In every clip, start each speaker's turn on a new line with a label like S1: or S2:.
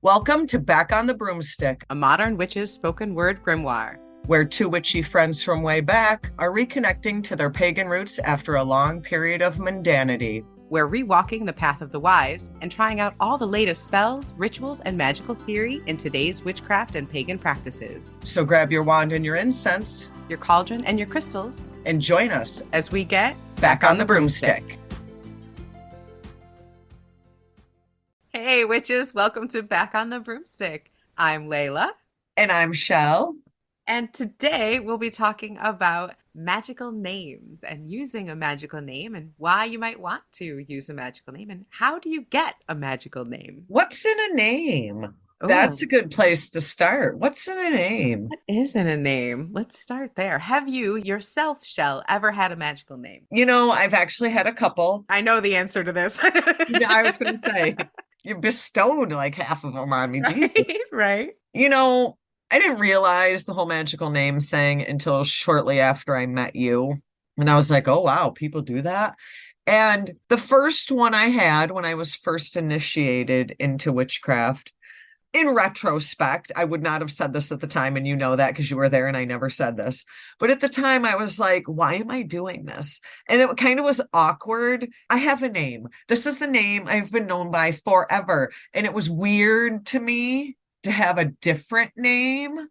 S1: Welcome to Back on the Broomstick,
S2: a modern witch's spoken word grimoire,
S1: where two witchy friends from way back are reconnecting to their pagan roots after a long period of mundanity.
S2: We're rewalking the path of the wise and trying out all the latest spells, rituals, and magical theory in today's witchcraft and pagan practices.
S1: So grab your wand and your incense,
S2: your cauldron and your crystals,
S1: and join us
S2: as we get
S1: Back on the Broomstick.
S2: Hey witches, welcome to Back on the Broomstick. I'm Layla.
S1: And I'm Chelle.
S2: And today we'll be talking about magical names and using a magical name and why you might want to use a magical name and how do you get a magical name?
S1: What's in a name?
S2: Ooh.
S1: That's a good place to start. What's in a name?
S2: What is in a name? Let's start there. Have you yourself, Chelle, ever had a magical name?
S1: You know, I've actually had a couple.
S2: I know the answer to this.
S1: I was going to say, you bestowed like half of them on me.
S2: Right.
S1: You know, I didn't realize the whole magical name thing until shortly after I met you. And I was like, oh, wow, people do that. And the first one I had when I was first initiated into witchcraft, in retrospect, I would not have said this at the time, and you know that because you were there and I never said this. But at the time, I was like, why am I doing this? And it kind of was awkward. I have a name. This is the name I've been known by forever. And it was weird to me to have a different name.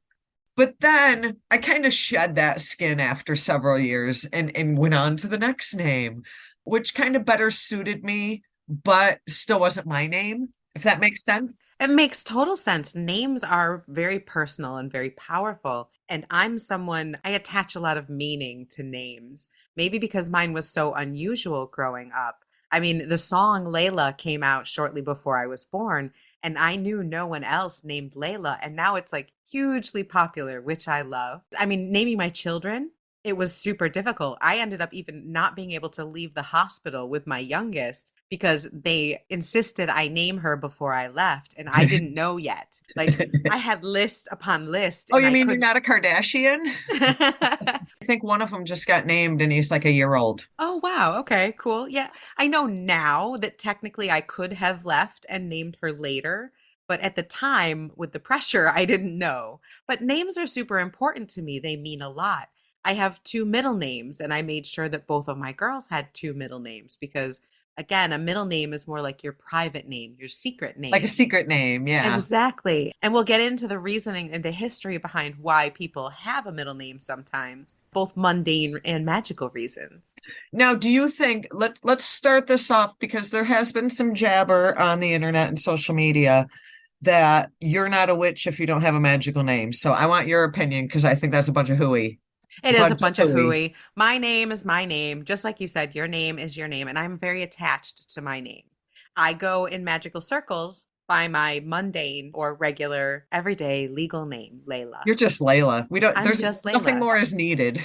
S1: But then I kind of shed that skin after several years and went on to the next name, which kind of better suited me, but still wasn't my name. If that makes sense.
S2: It makes total sense. Names are very personal and very powerful. And I'm someone, I attach a lot of meaning to names, maybe because mine was so unusual growing up. I mean, the song Layla came out shortly before I was born, and I knew no one else named Layla. And now it's like hugely popular, which I love. I mean, naming my children, it was super difficult. I ended up even not being able to leave the hospital with my youngest because they insisted I name her before I left. And I didn't know yet. Like I had list upon list.
S1: Oh, you mean you're not a Kardashian? I think one of them just got named and he's like a year old.
S2: Oh, wow. Okay, cool. Yeah. I know now that technically I could have left and named her later. But at the time, with the pressure, I didn't know. But names are super important to me. They mean a lot. I have two middle names, and I made sure that both of my girls had two middle names because, again, a middle name is more like your private name, your secret name.
S1: Like a secret name, yeah.
S2: Exactly. And we'll get into the reasoning and the history behind why people have a middle name sometimes, both mundane and magical reasons.
S1: Now, do you think, let's start this off because there has been some jabber on the internet and social media that you're not a witch if you don't have a magical name. So I want your opinion because I think that's a bunch of hooey.
S2: It is a bunch of hooey. My name is my name. Just like you said, your name is your name. And I'm very attached to my name. I go in magical circles by my mundane or regular, everyday legal name, Layla.
S1: You're just Layla. There's
S2: just Layla.
S1: Nothing more is needed.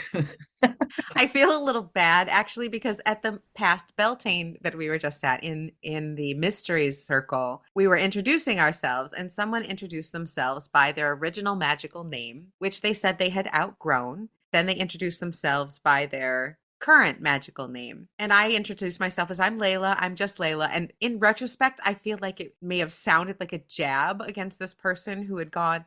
S2: I feel a little bad actually because at the past Beltane that we were just at in the mysteries circle, we were introducing ourselves and someone introduced themselves by their original magical name, which they said they had outgrown. Then they introduced themselves by their current magical name. And I introduced myself as I'm Layla. I'm just Layla. And in retrospect, I feel like it may have sounded like a jab against this person who had gone,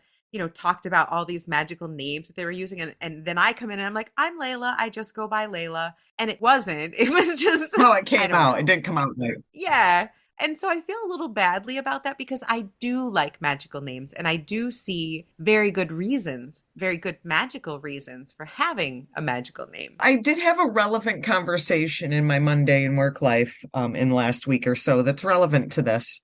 S2: talked about all these magical names that they were using. And then I come in and I'm like, I'm Layla. I just go by Layla. And it wasn't. It was just
S1: how it came out. It didn't come out right.
S2: Yeah. And so I feel a little badly about that because I do like magical names and I do see very good reasons, very good magical reasons for having a magical name.
S1: I did have a relevant conversation in my mundane work life in the last week or so that's relevant to this.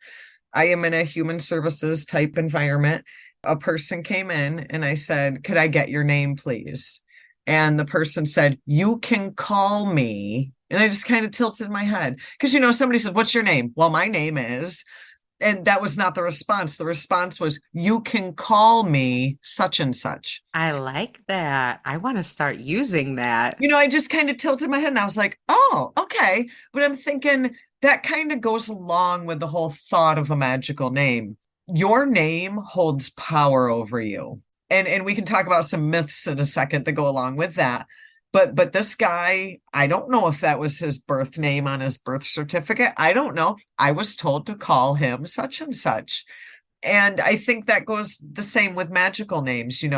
S1: I am in a human services type environment. A person came in and I said, could I get your name, please? And the person said, you can call me. And I just kind of tilted my head because, somebody said, what's your name? Well, my name is, and that was not the response. The response was, you can call me such and such.
S2: I like that. I want to start using that.
S1: I just kind of tilted my head and I was like, oh, okay. But I'm thinking that kind of goes along with the whole thought of a magical name. Your name holds power over you. And we can talk about some myths in a second that go along with that. But this guy, I don't know if that was his birth name on his birth certificate. I don't know. I was told to call him such and such. And I think that goes the same with magical names. You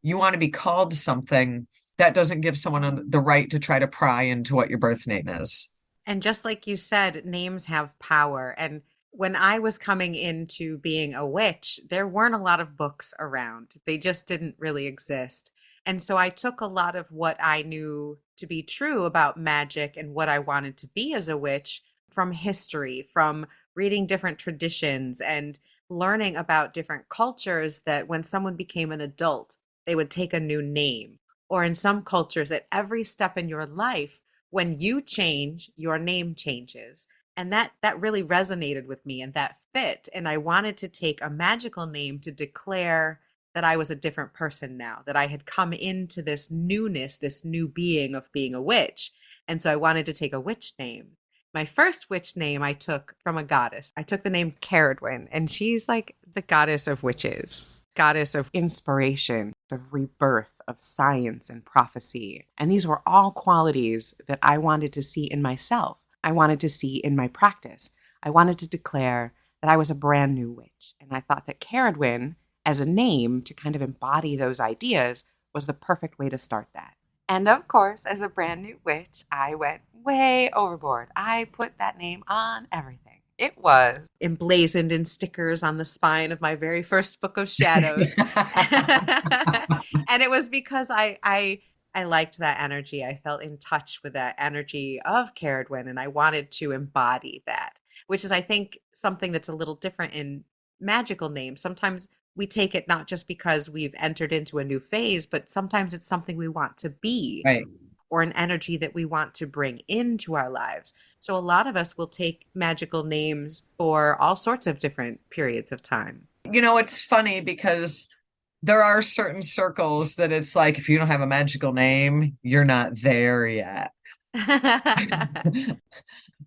S1: want to be called something that doesn't give someone the right to try to pry into what your birth name is.
S2: And just like you said, names have power. And when I was coming into being a witch, there weren't a lot of books around. They just didn't really exist. And so I took a lot of what I knew to be true about magic and what I wanted to be as a witch from history, from reading different traditions and learning about different cultures that when someone became an adult, they would take a new name. Or in some cultures, at every step in your life, when you change, your name changes. And that really resonated with me and that fit. And I wanted to take a magical name to declare that I was a different person now, that I had come into this newness, this new being of being a witch. And so I wanted to take a witch name. My first witch name I took from a goddess. I took the name Caradwyn, and she's like the goddess of witches, goddess of inspiration, of rebirth, of science and prophecy. And these were all qualities that I wanted to see in myself. I wanted to see in my practice. I wanted to declare that I was a brand new witch. And I thought that Caradwyn, as a name to kind of embody those ideas, was the perfect way to start that. And of course, as a brand new witch, I went way overboard. I put that name on everything. It was emblazoned in stickers on the spine of my very first book of shadows. And it was because I liked that energy. I felt in touch with that energy of Caradwyn, and I wanted to embody that, which is, I think, something that's a little different in magical names. Sometimes we take it not just because we've entered into a new phase, but sometimes it's something we want to be
S1: Right.
S2: or an energy that we want to bring into our lives. So a lot of us will take magical names for all sorts of different periods of time.
S1: It's funny because there are certain circles that it's like, if you don't have a magical name, you're not there yet.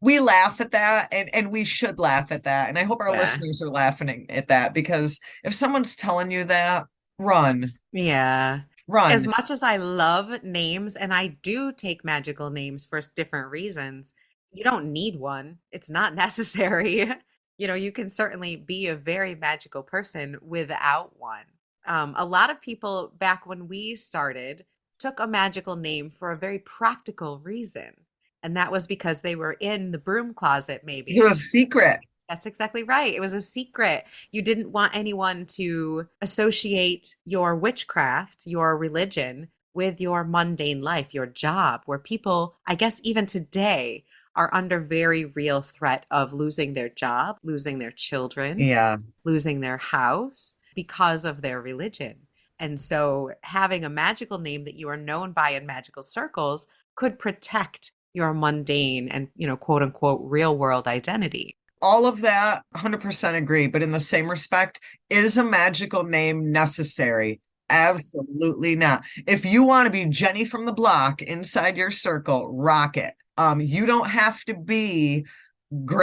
S1: We laugh at that, and we should laugh at that. And I hope our
S2: Yeah.
S1: listeners are laughing at that, because if someone's telling you that, run,
S2: Yeah. As
S1: run.
S2: much as I love names, and I do take magical names for different reasons, you don't need one. It's not necessary. You can certainly be a very magical person without one. A lot of people back when we started took a magical name for a very practical reason. And that was because they were in the broom closet,
S1: It
S2: maybe.
S1: was a secret.
S2: That's exactly right. It was a secret. You didn't want anyone to associate your witchcraft, your religion, with your mundane life, your job, where people, I guess, even today, are under very real threat of losing their job, losing their children,
S1: Yeah.
S2: losing their house because of their religion. And so having a magical name that you are known by in magical circles could protect your mundane and, quote unquote, real world identity.
S1: All of that, 100% agree. But in the same respect, is a magical name necessary? Absolutely not. If you want to be Jenny from the block inside your circle, rock it. You don't have to be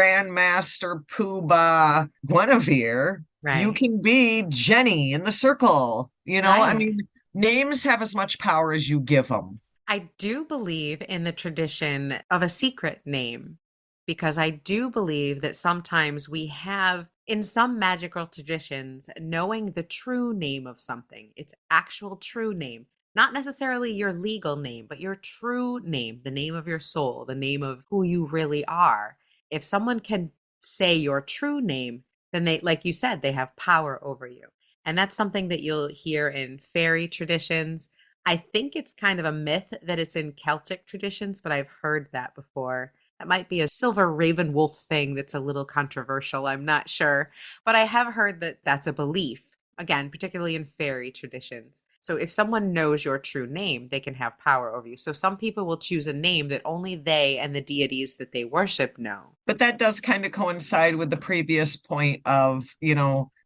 S1: Grandmaster Poobah Guinevere. You
S2: Right.
S1: can be Jenny in the circle. I
S2: Right.
S1: mean, names have as much power as you give them.
S2: I do believe in the tradition of a secret name because I do believe that sometimes we have, in some magical traditions, knowing the true name of something, its actual true name, not necessarily your legal name, but your true name, the name of your soul, the name of who you really are. If someone can say your true name, then they, like you said, they have power over you. And that's something that you'll hear in fairy traditions. I think it's kind of a myth that it's in Celtic traditions, but I've heard that before. That might be a silver raven wolf thing that's a little controversial. I'm not sure. But I have heard that that's a belief, again, particularly in fairy traditions. So if someone knows your true name, they can have power over you. So some people will choose a name that only they and the deities that they worship know.
S1: But that does kind of coincide with the previous point of,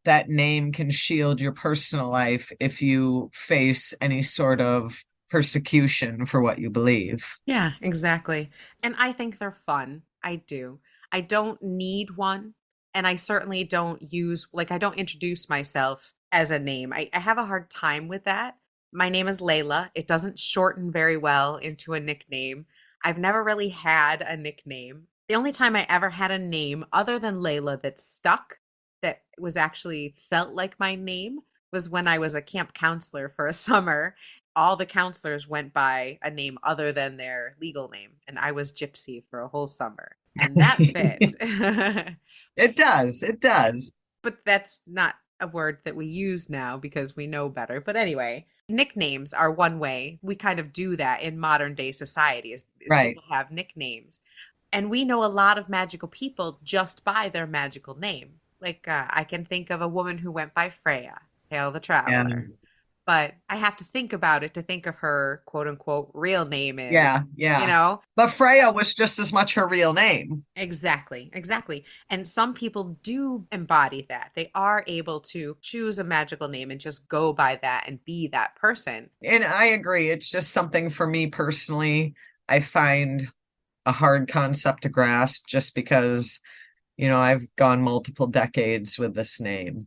S1: that name can shield your personal life if you face any sort of persecution for what you believe.
S2: Yeah, exactly. And I think they're fun. I do. I don't need one. And I certainly don't use, like, I don't introduce myself as a name. I have a hard time with that. My name is Layla. It doesn't shorten very well into a nickname. I've never really had a nickname. The only time I ever had a name other than Layla that stuck that was actually felt like my name was when I was a camp counselor for a summer. All the counselors went by a name other than their legal name, and I was Gypsy for a whole summer, and that fit.
S1: It does. It does.
S2: But that's not a word that we use now because we know better. But anyway, nicknames are one way we kind of do that in modern day society is
S1: Right.
S2: people have nicknames. And we know a lot of magical people just by their magical name. Like I can think of a woman who went by Freya, Hail the
S1: Yeah.
S2: Traveler. But I have to think about it to think of her quote unquote real name is,
S1: Yeah. Yeah.
S2: know?
S1: But Freya was just as much her real name.
S2: Exactly, exactly. And some people do embody that. They are able to choose a magical name and just go by that and be that person.
S1: And I agree. It's just something for me personally, I find a hard concept to grasp just because, I've gone multiple decades with this name.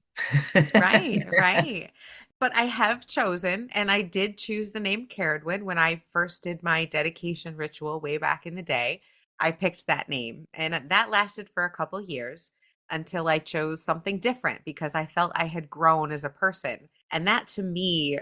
S2: Right, right. But I have chosen, and I did choose the name Caradwin when I first did my dedication ritual way back in the day. I picked that name, and that lasted for a couple years until I chose something different because I felt I had grown as a person. And that to me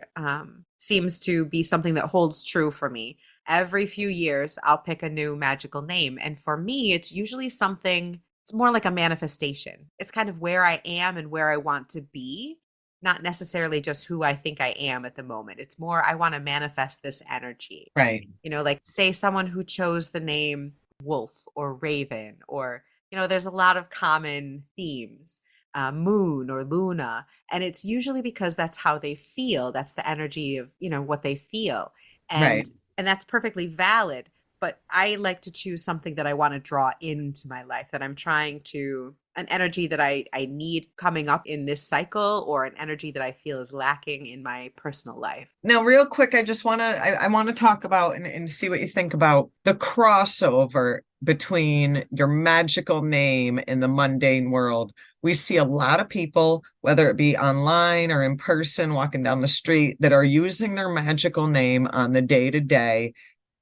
S2: seems to be something that holds true for me. Every few years, I'll pick a new magical name. And for me, it's usually something, it's more like a manifestation. It's kind of where I am and where I want to be, not necessarily just who I think I am at the moment. It's more, I want to manifest this energy.
S1: Right.
S2: Like say someone who chose the name Wolf or Raven, or, there's a lot of common themes, Moon or Luna. And it's usually because that's how they feel. That's the energy of, what they feel.
S1: Right.
S2: And that's perfectly valid. But I like to choose something that I want to draw into my life, that I'm trying to, an energy that I need coming up in this cycle, or an energy that I feel is lacking in my personal life.
S1: Now, real quick, I want to talk about and see what you think about the crossover between your magical name and the mundane world. We see a lot of people, whether it be online or in person, walking down the street, that are using their magical name on the day to day,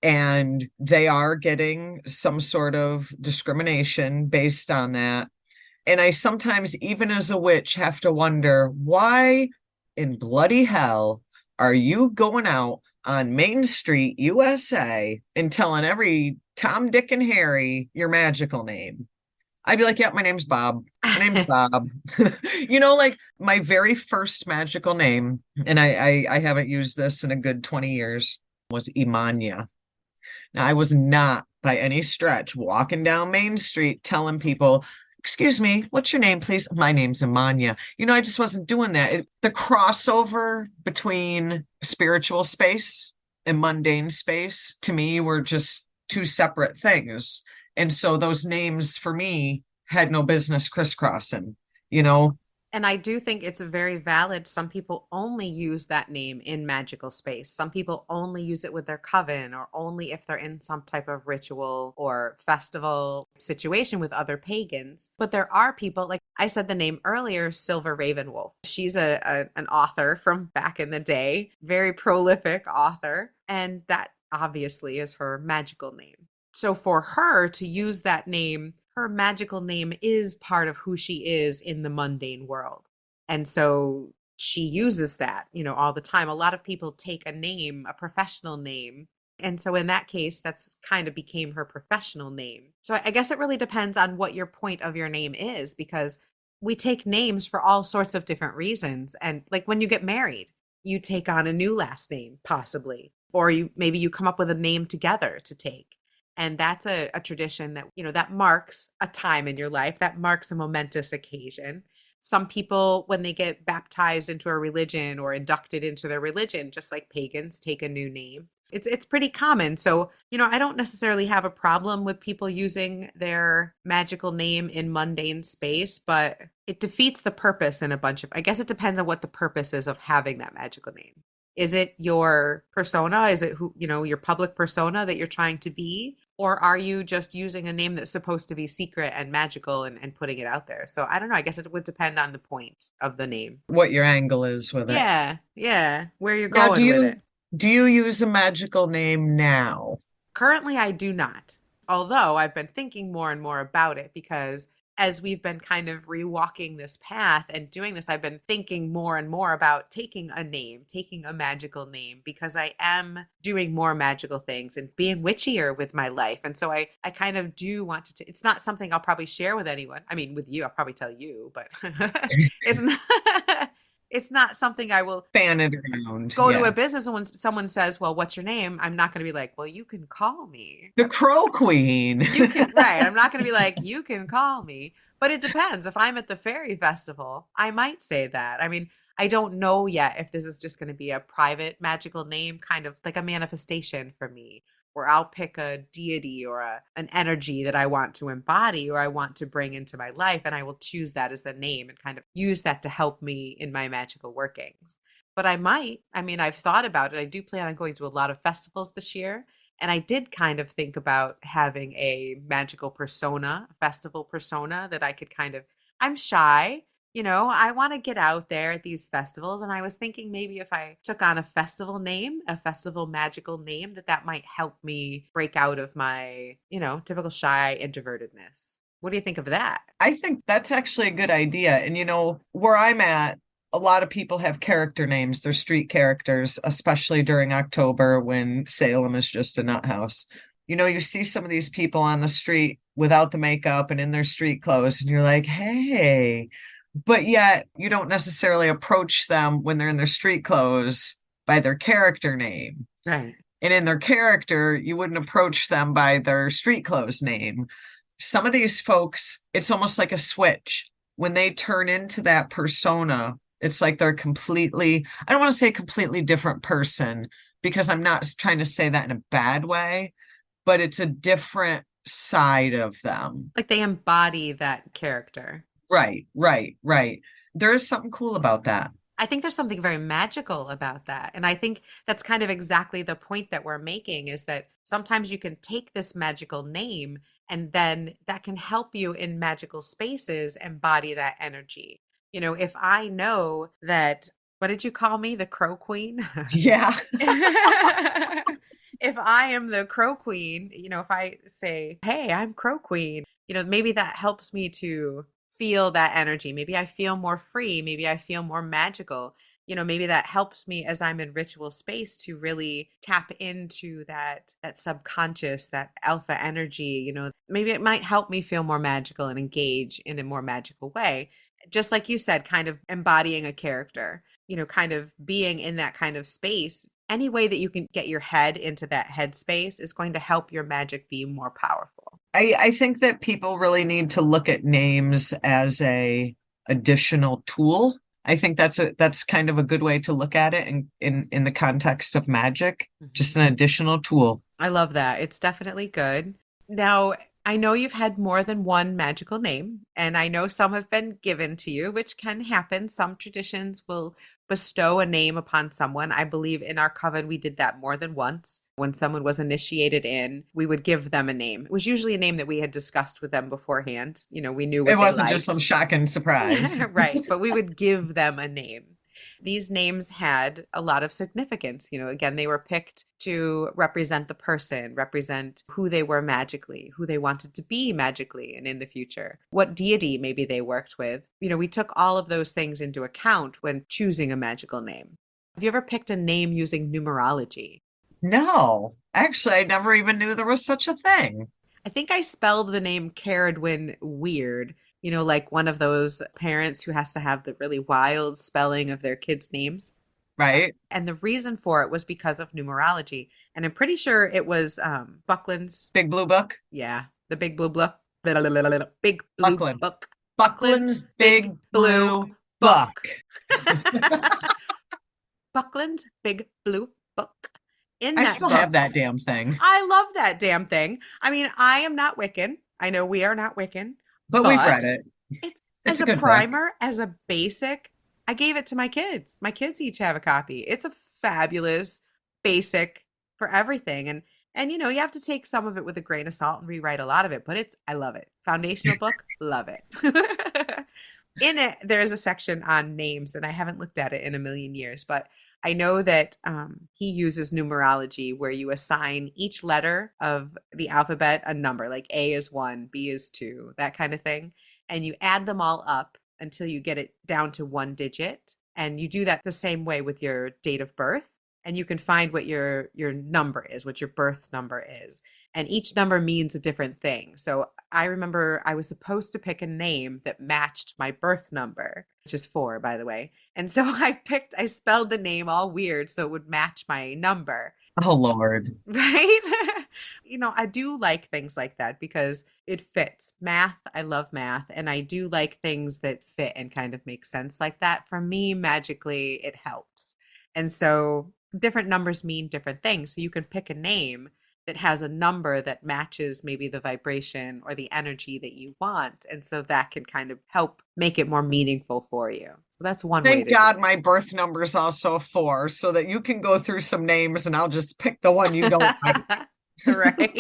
S1: and they are getting some sort of discrimination based on that. And I sometimes, even as a witch, have to wonder, why in bloody hell are you going out on Main Street, USA, and telling every Tom, Dick, and Harry your magical name? I'd be like, yeah, my name's Bob. My name's Bob. Like my very first magical name, and I haven't used this in a good 20 years, was Imania. Now, I was not by any stretch walking down Main Street telling people, excuse me, what's your name, please? My name's Amanya. I just wasn't doing that. The crossover between spiritual space and mundane space to me were just two separate things. And so those names for me had no business crisscrossing, you know?
S2: And I do think it's very valid. Some people only use that name in magical space. Some people only use it with their coven, or only if they're in some type of ritual or festival situation with other pagans. But there are people, like I said the name earlier, Silver Ravenwolf. She's an author from back in the day, very prolific author. And that obviously is her magical name. So for her to use that name, her magical name is part of who she is in the mundane world. And so she uses that, all the time. A lot of people take a name, a professional name. And so in that case, that's kind of became her professional name. So I guess it really depends on what your point of your name is, because we take names for all sorts of different reasons. And like when you get married, you take on a new last name, possibly, or maybe you come up with a name together to take. And that's a tradition that, that marks a time in your life, that marks a momentous occasion. Some people, when they get baptized into a religion or inducted into their religion, just like pagans, take a new name. It's pretty common. So, I don't necessarily have a problem with people using their magical name in mundane space, but it defeats the purpose in a bunch of, I guess it depends on what the purpose is of having that magical name. Is it your persona? Is it who, your public persona that you're trying to be? Or are you just using a name that's supposed to be secret and magical and putting it out there? So I don't know. I guess it would depend on the point of the name.
S1: What your angle is with it.
S2: Yeah, yeah. Where you're
S1: Now,
S2: going with it.
S1: do you use a magical name now?
S2: Currently, I do not. Although I've been thinking more and more about it, because as we've been kind of rewalking this path and doing this, I've been thinking more and more about taking a name, taking a magical name, because I am doing more magical things and being witchier with my life. And so I kind of do want to, it's not something I'll probably share with anyone. I mean, with you, I'll probably tell you, but it's not, it's not something I will
S1: Fan it around.
S2: go to a
S1: Yeah.
S2: business and when someone says, well, what's your name? I'm not going to be like, well, you can call me.
S1: The Crow Queen.
S2: You can, right. I'm not going to be like, you can call me. But it depends. If I'm at the fairy festival, I might say that. I mean, I don't know yet if this is just going to be a private magical name, kind of like a manifestation for me, where I'll pick a deity or an energy that I want to embody or I want to bring into my life. And I will choose that as the name and kind of use that to help me in my magical workings. But I might, I mean, I've thought about it. I do plan on going to a lot of festivals this year. And I did kind of think about having a magical persona, a festival persona that I could kind of, I'm shy, I want to get out there at these festivals. And I was thinking maybe if I took on a festival name, a festival magical name, that might help me break out of my, typical shy introvertedness. What do you think of that?
S1: I think that's actually a good idea. And where I'm at, a lot of people have character names. They're street characters, especially during October when Salem is just a nut house. You see some of these people on the street without the makeup and in their street clothes, and you're like, hey, but yet you don't necessarily approach them when they're in their street clothes by their character name.
S2: Right.
S1: And in their character, you wouldn't approach them by their street clothes name. Some of these folks, it's almost like a switch. When they turn into that persona, it's like they're completely, I don't want to say completely different person because I'm not trying to say that in a bad way, but it's a different side of them.
S2: Like they embody that character.
S1: Right, right, right. There is something cool about that.
S2: I think there's something very magical about that. And I think that's kind of exactly the point that we're making is that sometimes you can take this magical name and then that can help you in magical spaces embody that energy. If I know that, what did you call me? The Crow Queen?
S1: Yeah.
S2: If I am the Crow Queen, if I say, hey, I'm Crow Queen, maybe that helps me to feel that energy. Maybe I feel more free. Maybe I feel more magical. Maybe that helps me as I'm in ritual space to really tap into that subconscious, that alpha energy. Maybe it might help me feel more magical and engage in a more magical way. Just like you said, kind of embodying a character, kind of being in that kind of space. Any way that you can get your head into that headspace is going to help your magic be more powerful.
S1: I think that people really need to look at names as a additional tool. I think that's kind of a good way to look at it in the context of magic, just an additional tool.
S2: I love that. It's definitely good. Now, I know you've had more than one magical name, and I know some have been given to you, which can happen. Some traditions will bestow a name upon someone. I believe in our coven, we did that more than once. When someone was initiated in, we would give them a name. It was usually a name that we had discussed with them beforehand. We knew what
S1: It wasn't
S2: they
S1: just
S2: liked.
S1: some shocking surprise.
S2: Right. But we would give them a name. These names had a lot of significance. Again, they were picked to represent the person, represent who they were magically, who they wanted to be magically and in the future, what deity maybe they worked with. We took all of those things into account when choosing a magical name. Have you ever picked a name using numerology?
S1: No, actually, I never even knew there was such a thing.
S2: I think I spelled the name Caradwin weird. Like one of those parents who has to have the really wild spelling of their kids' names.
S1: Right?
S2: And the reason for it was because of numerology. And I'm pretty sure it was Buckland's.
S1: Big Blue Book?
S2: Yeah, the Big Blue Book. Big Blue
S1: Buckland.
S2: Book.
S1: Buckland's Big Blue Book.
S2: Buckland's Big Blue Book. In
S1: I
S2: that
S1: still
S2: book,
S1: have that damn thing.
S2: I love that damn thing. I mean, I am not Wiccan. I know we are not Wiccan,
S1: But we've read it.
S2: it's
S1: It's
S2: as
S1: a
S2: a
S1: good book.
S2: primer, as a basic. I gave it to my kids. My kids each have a copy. It's a fabulous basic for everything. And you have to take some of it with a grain of salt and rewrite a lot of it, but I love it. Foundational book, love it. In it, there's a section on names, and I haven't looked at it in a million years, but I know that he uses numerology where you assign each letter of the alphabet a number, like A is 1, B is 2, that kind of thing. and you add them all up until you get it down to one digit. And you do that the same way with your date of birth. And you can find what your number is, what your birth number is. And each number means a different thing. So I remember I was supposed to pick a name that matched my birth number, which is 4, by the way. And so I spelled the name all weird so it would match my number.
S1: Oh, Lord.
S2: Right? I do like things like that because it fits. Math, I love math, and I do like things that fit and kind of make sense like that. For me, magically, it helps. And so different numbers mean different things. So you can pick a name that has a number that matches maybe the vibration or the energy that you want. And so that can kind of help make it more meaningful for you. So that's one way
S1: Thank
S2: to do
S1: God my birth number is also 4, so that you can go through some names and I'll just pick the one you don't like.
S2: it. Right.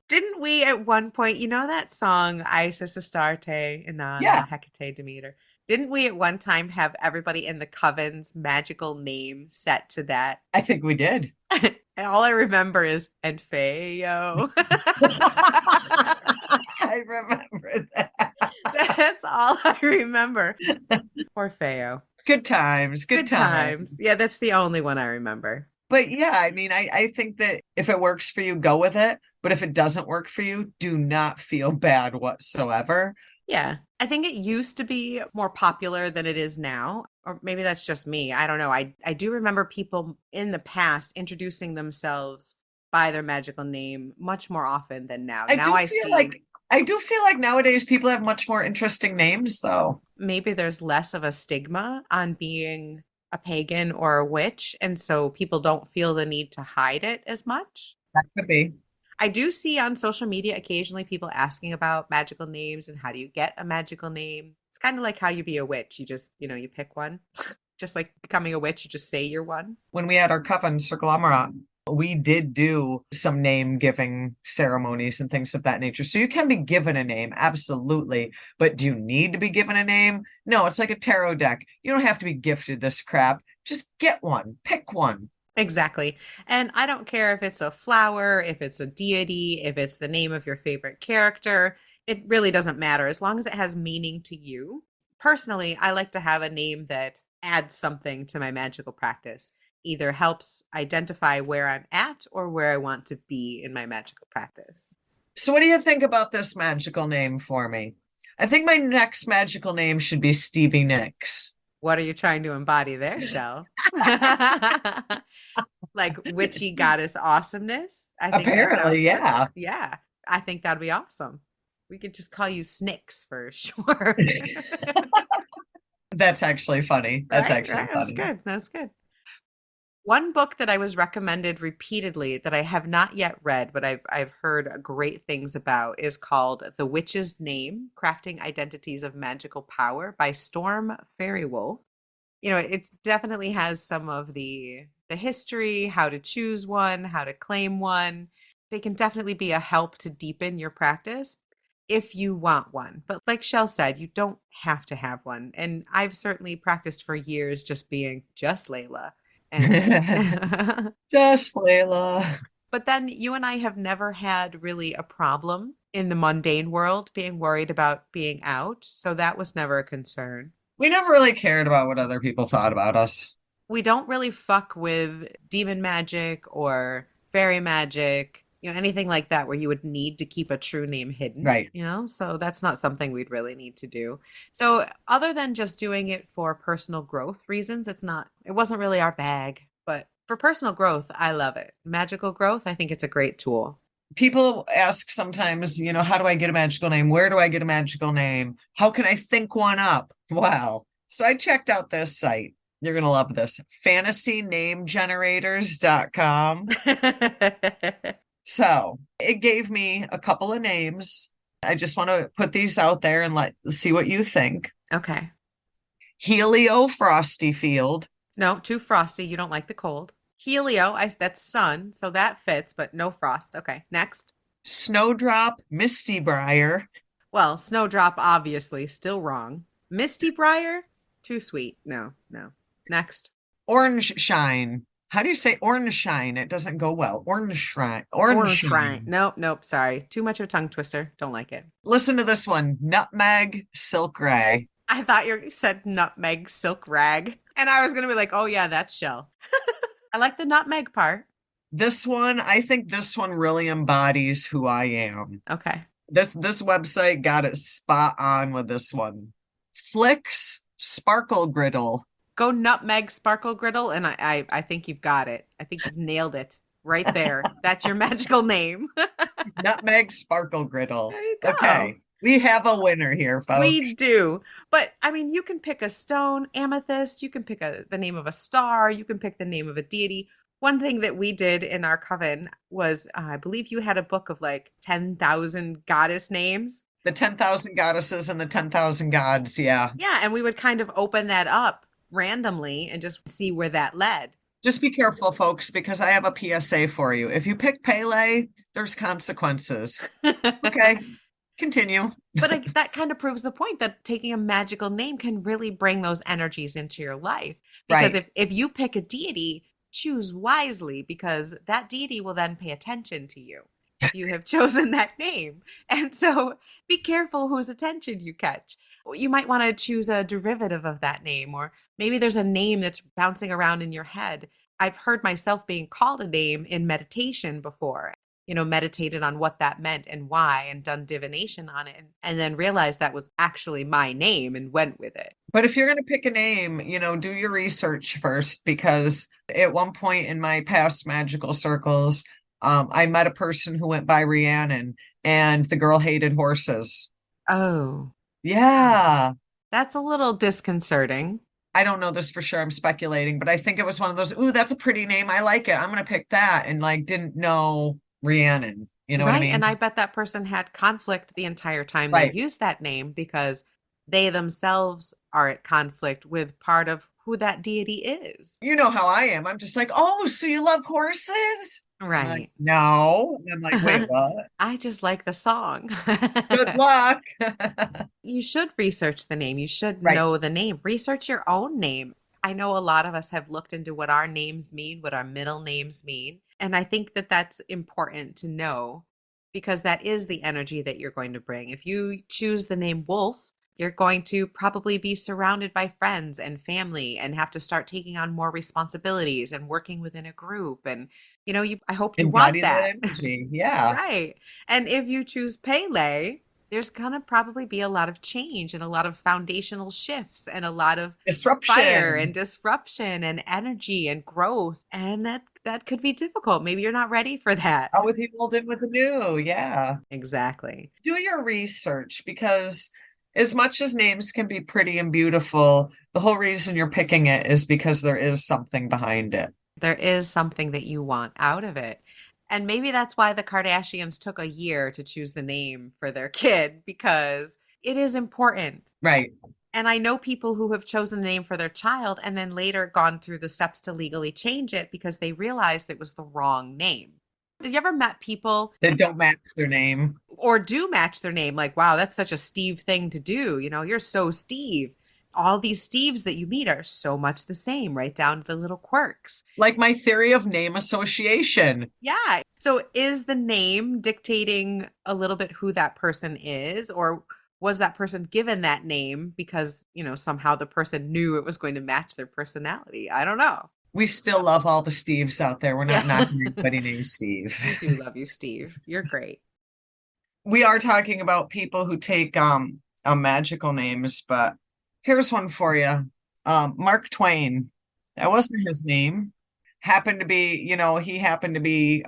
S2: Didn't we at one point, that song Isis Astarte
S1: Yeah,
S2: Inanna Hecate Demeter? Didn't we at one time have everybody in the coven's magical name set to that?
S1: I think we did.
S2: All I remember is Enfeo.
S1: I remember that.
S2: That's all I remember. Orfeo.
S1: Good times, good
S2: Good times.
S1: times.
S2: Yeah, that's the only one I remember.
S1: But yeah, I mean, I think that if it works for you, go with it. But if it doesn't work for you, do not feel bad whatsoever.
S2: Yeah. I think it used to be more popular than it is now. Or maybe that's just me. I don't know. I do remember people in the past introducing themselves by their magical name much more often than now.
S1: I
S2: Now
S1: do
S2: I
S1: feel
S2: see
S1: like I do feel like nowadays people have much more interesting names, though.
S2: maybe there's less of a stigma on being a pagan or a witch. And so people don't feel the need to hide it as much.
S1: That could be.
S2: I do see on social media occasionally people asking about magical names and how do you get a magical name. It's kind of like how you be a witch. You just, you pick one. Just like becoming a witch, you just say you're one.
S1: When we had our coven circumambulate, we did do some name giving ceremonies and things of that nature. So you can be given a name, absolutely. But do you need to be given a name? No, it's like a tarot deck. You don't have to be gifted this crap. Just get one, pick one.
S2: Exactly. And I don't care if it's a flower, if it's a deity, if it's the name of your favorite character. It really doesn't matter as long as it has meaning to you. Personally, I like to have a name that adds something to my magical practice, either helps identify where I'm at or where I want to be in my magical practice.
S1: So what do you think about this magical name for me? I think my next magical name should be Stevie Nicks.
S2: What are you trying to embody there, Chelle? Like witchy goddess awesomeness? I think that sounds
S1: Apparently, yeah.
S2: perfect. Yeah, I think that'd be awesome. We could just call you Snicks for short.
S1: That's actually funny. That's
S2: Right,
S1: actually
S2: right. That was
S1: funny.
S2: good. That was good. One book that I was recommended repeatedly that I have not yet read, but I've heard great things about is called The Witch's Name: Crafting Identities of Magical Power by Storm Fairywolf. It definitely has some of the history, how to choose one, how to claim one. They can definitely be a help to deepen your practice if you want one. But like Chelle said, you don't have to have one. And I've certainly practiced for years just being just Laylla. And
S1: Just Layla.
S2: but then you and I have never had really a problem in the mundane world being worried about being out. So that was never a concern.
S1: We never really cared about what other people thought about us.
S2: We don't really fuck with demon magic or fairy magic, anything like that where you would need to keep a true name hidden,
S1: Right.
S2: So that's not something we'd really need to do. So other than just doing it for personal growth reasons, it wasn't really our bag, but for personal growth, I love it. Magical growth, I think it's a great tool.
S1: People ask sometimes, how do I get a magical name? Where do I get a magical name? How can I think one up? Well, so I checked out this site. You're going to love this. FantasyNameGenerators.com. So it gave me a couple of names. I just want to put these out there and see what you think.
S2: Okay.
S1: Helio Frostyfield.
S2: No, too frosty. You don't like the cold. Helio, that's sun, so that fits, but no frost. Okay, next.
S1: Snowdrop Misty Briar.
S2: Well, Snowdrop, obviously, still wrong. Misty Briar, too sweet. No, no. Next.
S1: Orange Shine How do you say orange shine? It doesn't go well. Orange shrine. Orange
S2: Orange shrine.
S1: shine.
S2: Nope, nope, sorry. Too much of a tongue twister. Don't like it.
S1: Listen to this one. Nutmeg silk ray.
S2: I thought you said nutmeg silk rag. And I was going to be like, oh, yeah, that's Shell. I like the nutmeg part.
S1: This one, I think this one really embodies who I am.
S2: Okay.
S1: This website got it spot on with this one. Flicks sparkle griddle.
S2: Go nutmeg sparkle griddle. And I think you've got it. I think you've nailed it right there. That's your magical name.
S1: Nutmeg sparkle griddle.
S2: There you go.
S1: Okay. We have a winner here,
S2: We
S1: folks.
S2: do. But I mean, you can pick a stone, amethyst, you can pick the name of a star, you can pick the name of a deity. One thing that we did in our coven was, I believe you had a book of like 10,000 goddess names.
S1: The 10,000 goddesses and the 10,000 gods. Yeah.
S2: Yeah, and we would kind of open that up randomly and just see where that led.
S1: Just be careful, folks, because I have a PSA for you. If you pick Pele, there's consequences. Okay. Continue.
S2: But that kind of proves the point that taking a magical name can really bring those energies into your life. Because
S1: Right.
S2: if you pick a deity, choose wisely because that deity will then pay attention to you if you have chosen that name. And so be careful whose attention you catch. You might want to choose a derivative of that name, or maybe there's a name that's bouncing around in your head. I've heard myself being called a name in meditation before, meditated on what that meant and why and done divination on it and then realized that was actually my name and went with it.
S1: But if you're going to pick a name, do your research first, because at one point in my past magical circles, I met a person who went by Rhiannon, and the girl hated horses.
S2: Oh,
S1: Yeah.
S2: that's a little disconcerting.
S1: I don't know this for sure. I'm speculating, but I think it was one of those, ooh, that's a pretty name. I like it. I'm going to pick that. And like, didn't know Rhiannon. You know what I
S2: Right. And I
S1: mean?
S2: bet that person had conflict the entire time they
S1: Right.
S2: used that name because they themselves are at conflict with part of who that deity is.
S1: You know how I am. I'm just like, oh, so you love horses? I'm like,
S2: Right.
S1: no. And I'm like, wait, what?
S2: I just like the song.
S1: Good luck.
S2: You should research the name. You should
S1: Right.
S2: know the name. Research your own name. I know a lot of us have looked into what our names mean, what our middle names mean. And I think that that's important to know because that is the energy that you're going to bring. If you choose the name Wolf, you're going to probably be surrounded by friends and family and have to start taking on more responsibilities and working within a group. And, I hope you want
S1: Embody
S2: that.
S1: that energy. Yeah.
S2: Right. And if you choose Pele, there's going to probably be a lot of change and a lot of foundational shifts and a lot of fire and
S1: Disruption.
S2: disruption and energy and growth. And that could be difficult. Maybe you're not ready for that.
S1: Out with the old in with the new. Yeah.
S2: Exactly.
S1: Do your research, because as much as names can be pretty and beautiful, the whole reason you're picking it is because there is something behind it.
S2: There is something that you want out of it. And maybe that's why the Kardashians took a year to choose the name for their kid because it is important.
S1: Right.
S2: And I know people who have chosen a name for their child and then later gone through the steps to legally change it because they realized it was the wrong name. Have you ever met people
S1: That don't match their name.
S2: or do match their name? Like, wow, that's such a Steve thing to do. You're so Steve. All these Steves that you meet are so much the same, right down to the little quirks.
S1: Like my theory of name association.
S2: Yeah. So is the name dictating a little bit who that person is, or was that person given that name because, somehow the person knew it was going to match their personality? I don't know.
S1: We still love all the Steves out there. We're not
S2: Yeah.
S1: knocking anybody named Steve.
S2: We do love you, Steve. You're great.
S1: We are talking about people who take magical names, but here's one for you. Mark Twain. That wasn't his name. Happened to be, he happened to be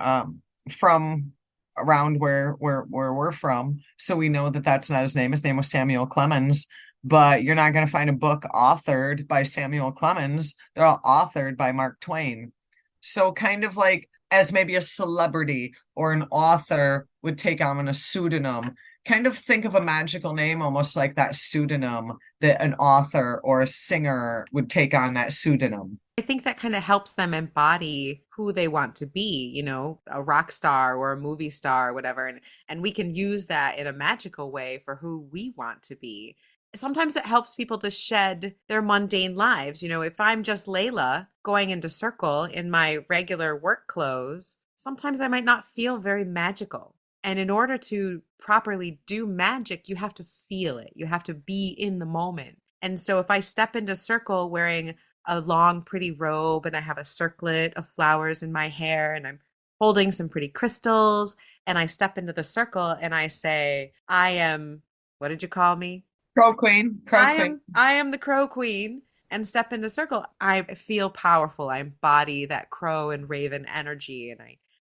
S1: from around where we're from. So we know that that's not his name. His name was Samuel Clemens, but you're not going to find a book authored by Samuel Clemens. They're all authored by Mark Twain. So kind of like as maybe a celebrity or an author would take on a pseudonym, kind of think of a magical name almost like that pseudonym that an author or a singer would take on that pseudonym.
S2: I think that kind of helps them embody who they want to be, a rock star or a movie star or whatever. And we can use that in a magical way for who we want to be. Sometimes it helps people to shed their mundane lives. If I'm just Layla going into circle in my regular work clothes, sometimes I might not feel very magical. And in order to properly do magic, you have to feel it. You have to be in the moment. And so if I step into circle wearing a long, pretty robe and I have a circlet of flowers in my hair and I'm holding some pretty crystals and I step into the circle and I say, I am, what did you call me?
S1: Crow Queen, Crow
S2: I
S1: Queen.
S2: am I am the Crow Queen and step into circle. I feel powerful. I embody that crow and raven energy and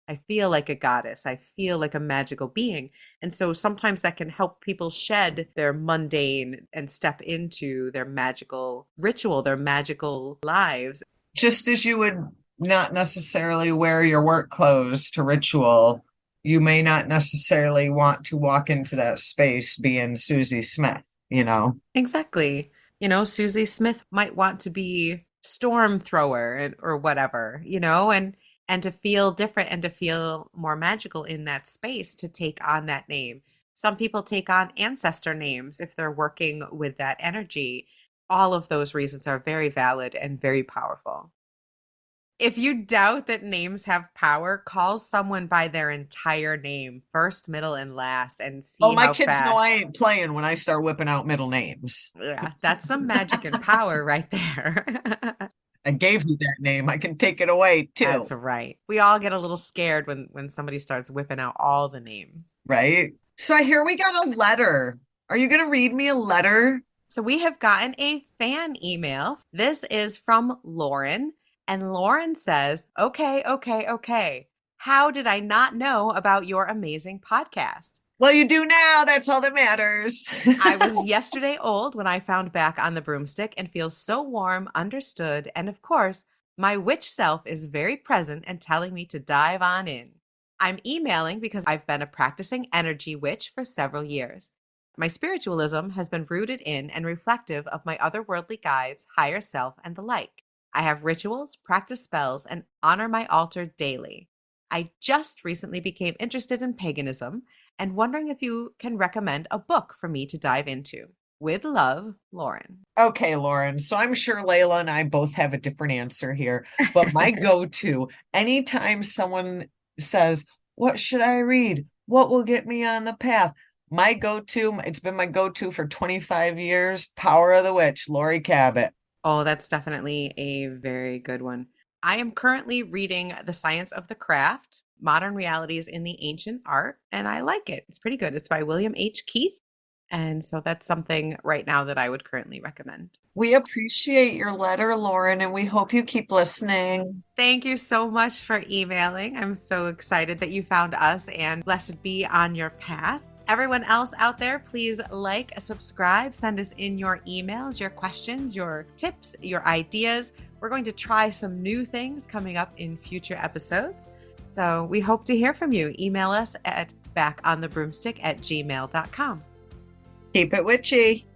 S2: I feel like a goddess. I feel like a magical being. And so sometimes that can help people shed their mundane and step into their magical ritual, their magical lives.
S1: Just as you would not necessarily wear your work clothes to ritual, you may not necessarily want to walk into that space being Susie Smith, you know?
S2: Exactly. Susie Smith might want to be storm thrower or whatever, and to feel different and to feel more magical in that space to take on that name. Some people take on ancestor names if they're working with that energy. All of those reasons are very valid and very powerful. If you doubt that names have power, call someone by their entire name, first, middle, and last, and
S1: Oh,
S2: see
S1: my
S2: how
S1: kids know I
S2: fast.
S1: ain't playing when I start whipping out middle names.
S2: Yeah, that's some magic and power right there.
S1: I gave you that name. I can take it away
S2: That's
S1: too,
S2: right. We all get a little scared when somebody starts whipping out all the names.
S1: right? So here we got a letter. Are you going to read me a letter?
S2: So we have gotten a fan email. This is from Lauren, and Lauren says, "Okay, okay, okay. How did I not know about your amazing podcast?
S1: Well, you do now. That's all that matters.
S2: I was yesterday old when I found back on the broomstick and feel so warm, understood, and of course, my witch self is very present and telling me to dive on in. I'm emailing because I've been a practicing energy witch for several years. My spiritualism has been rooted in and reflective of my otherworldly guides, higher self, and the like. I have rituals, practice spells, and honor my altar daily. I just recently became interested in paganism and wondering if you can recommend a book for me to dive into. With love, Lauren."
S1: Okay, Lauren. So I'm sure Layla and I both have a different answer here, but my go-to, anytime someone says, "What should I read? What will get me on the path?" My go-to, it's been my go-to for 25 years, Power of the Witch, Lori Cabot.
S2: Oh, that's definitely a very good one. I am currently reading The Science of the Craft, Modern Realities in the Ancient Art, and I like it. It's pretty good. It's by William H. Keith. And so that's something right now that I would currently recommend.
S1: We appreciate your letter, Lauren, and we hope you keep listening.
S2: Thank you so much for emailing. I'm so excited that you found us and blessed be on your path. Everyone else out there, please like, subscribe, send us in your emails, your questions, your tips, your ideas. We're going to try some new things coming up in future episodes. So we hope to hear from you. Email us at backonthebroomstick@gmail.com.
S1: Keep it witchy.